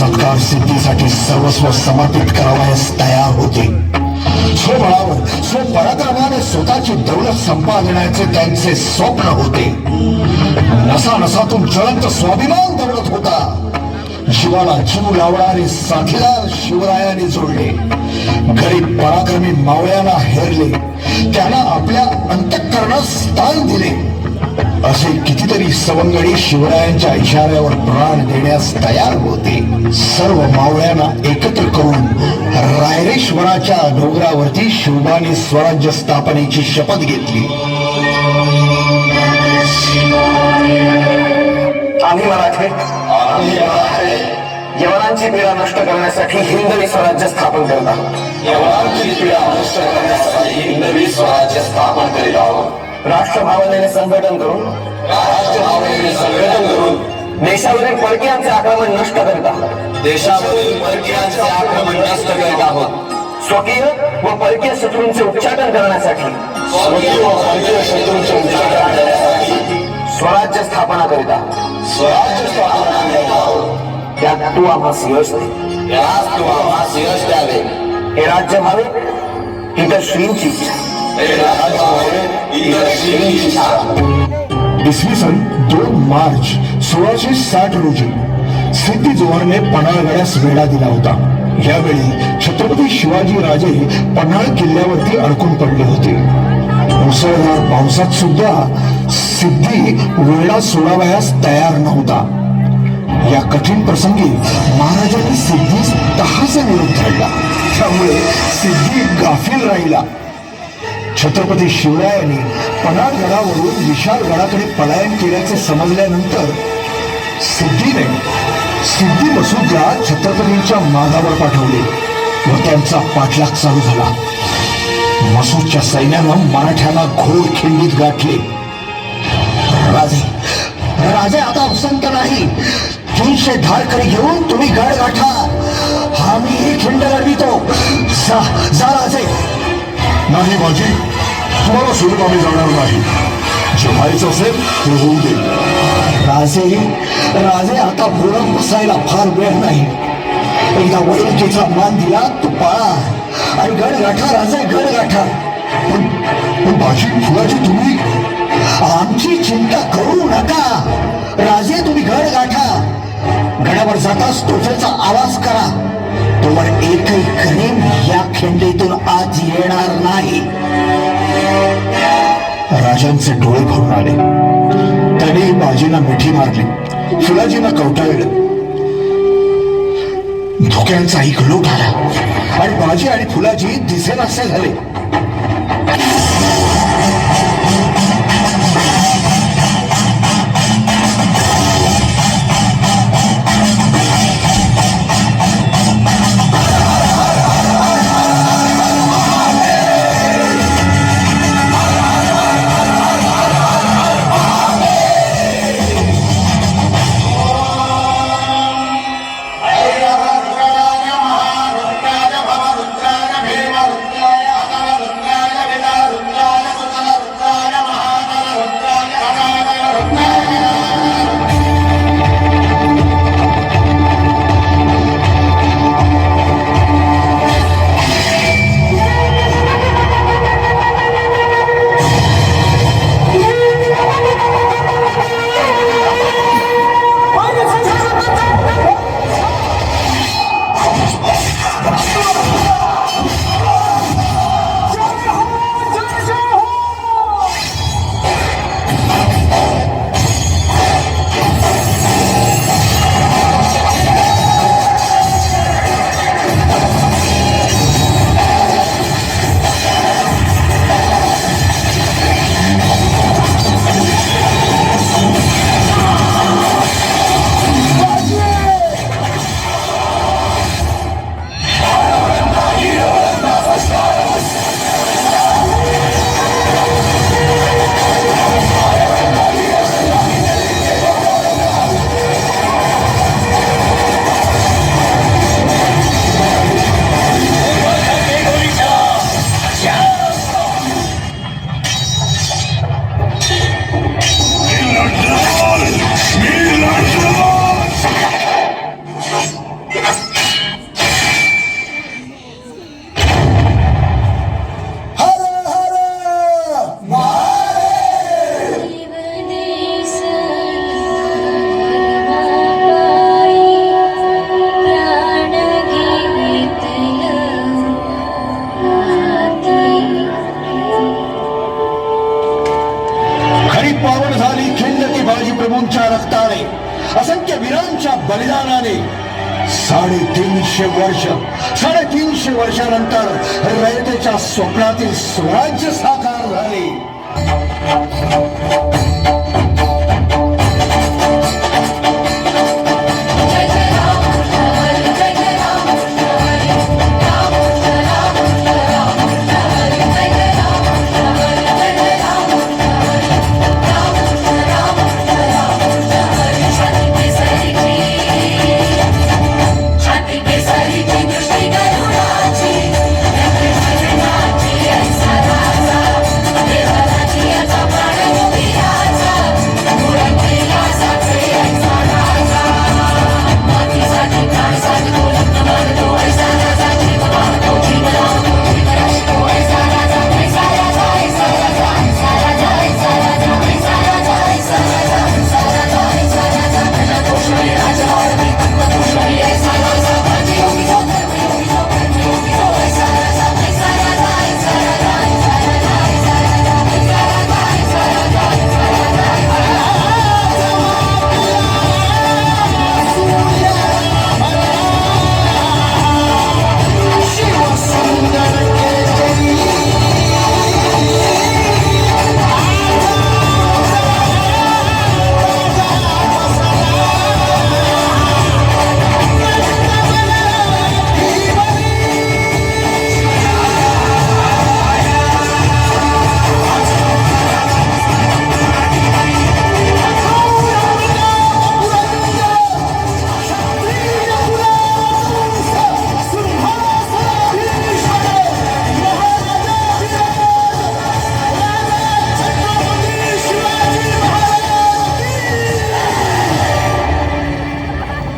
सत्कार सिद्धीसाठी सर्वस्व समर्पित करावयास तयार होते. स्वबळावर स्वपराक्रमाने स्वतःची दौलत संपादनाचे त्यांचे स्वप्न होते. नसा नसातून ज्वलंत स्वाभिमान दौडत होता. जीवाला जीव लावणारे साथीदार शिवरायाने जोडले. गरीब पराक्रमी मावळ्यांना हेरले. त्यांना आपल्या अंतःकरणात स्थान दिले. असे कितीतरी सवंगडी शिवरायांच्या इशाऱ्यावर प्राण देण्यास तयार होते. सर्व मावळ्यांना एकत्र करून रायरेश्वराच्या डोंगरावरती शिवबाने स्वराज्य स्थापनेची शपथ घेतली. आम्ही मराठे यवनांची पीडा नष्ट करण्यासाठी हिंदवी स्वराज्य स्थापन करत आहोत. राष्ट्रभावनेने संघटन करून देशावरील परकीयांचे आक्रमण नष्ट करीत आहोत. स्वकीय व परकीय शत्रूंचे उच्चाटन करण्यासाठी स्वराज्य स्थापना करीत आहोत. त्यात तू आम्हास यश द्यावे. हे राज्य व्हावे ही तर श्रींची इच्छा. इसवी सन 2 मार्च 1660 रोजी सिद्धी जोहरने पन्हाळगडास वेढा दिला होता. यावेळी छत्रपती शिवाजी राजे पन्हाळ किल्ल्यावरती अडकून पडले होते. मुसळधार पावसात सुद्धा सिद्धी वेढा सोडावयास तयार नव्हता. या कठीण प्रसंगी महाराजांनी सिद्धीस तहासा निरोप धाडला. त्यामुळे सिद्धी गाफील राहिला. छत्रपती शिवरायांनी पन्हाळगडावरून विशाल गडाकडे पलायन केल्याचे समजल्यानंतर सिद्धी मसूदला छत्रपतींच्या मागावर पाठवले व त्यांचा पाठलाग चालू झाला. मसूदच्या सैन्यानं मराठ्यांना घोर खिंडीत गाठले. राजे आता उसंत नाही. 300 धारकरी घेऊन तुम्ही गड गाठा. आम्ही ही खिंड लढवितो. जा राजे. नाही बाजी, तुम्हाला सोडून आम्ही जाणार नाही. जे व्हायचं असेल ते होऊ दे. राजे आता बोलत बसायला फार वेळ नाही. एकदा वडिलकीचा मान दिला तो पाळा आणि गड गाठा. राजे गड गाठा. पण बाजी, फुलाजी, तुम्ही आमची चिंता करू नका. राजे तुम्ही गड गाठा. गडावर जाताच तोफेचा आवाज करा. तोवर एकही गरीब या खिंडीतून आत येणार नाही. राजांचे डोळे भरून आले. त्याने बाजींना मिठी मारली. फुलाजींना कवटाळलं. धोक्यांचा इकलोट आला आणि बाजी आणि फुलाजी दिसेनासे झाले. जवानांच्या रक्ताने, असंख्य वीरांच्या बलिदानाने 350 वर्षानंतर रयतेच्या स्वप्नातील स्वराज्य साकार झाले.